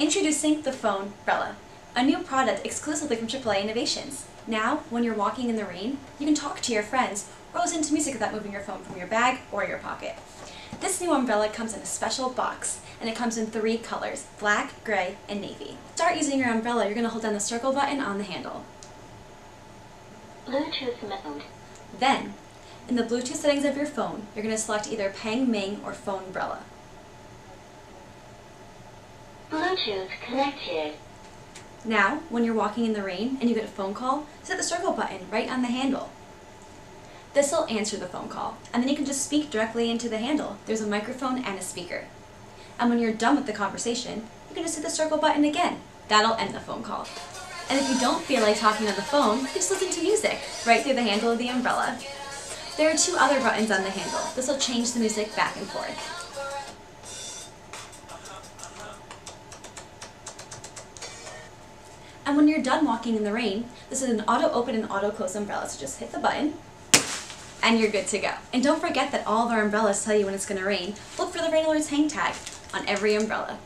Introducing the Phonebrella, a new product exclusively from AAA Innovations. Now, when you're walking in the rain, you can talk to your friends or listen to music without moving your phone from your bag or your pocket. This new umbrella comes in a special box, and it comes in 3 colors, black, gray, and navy. To start using your umbrella, you're going to hold down the circle button on the handle. Bluetooth mode. Then, in the Bluetooth settings of your phone, you're going to select either Pang Ming or Phonebrella. Bluetooth connected. Now, when you're walking in the rain and you get a phone call, set the circle button right on the handle. This will answer the phone call, and then you can just speak directly into the handle. There's a microphone and a speaker. And when you're done with the conversation, you can just hit the circle button again. That'll end the phone call. And if you don't feel like talking on the phone, you can just listen to music right through the handle of the umbrella. There are 2 other buttons on the handle. This will change the music back and forth. And when you're done walking in the rain, this is an auto-open and auto-close umbrella, so just hit the button, and you're good to go. And don't forget that all of our umbrellas tell you when it's going to rain. Look for the rain alerts hang tag on every umbrella.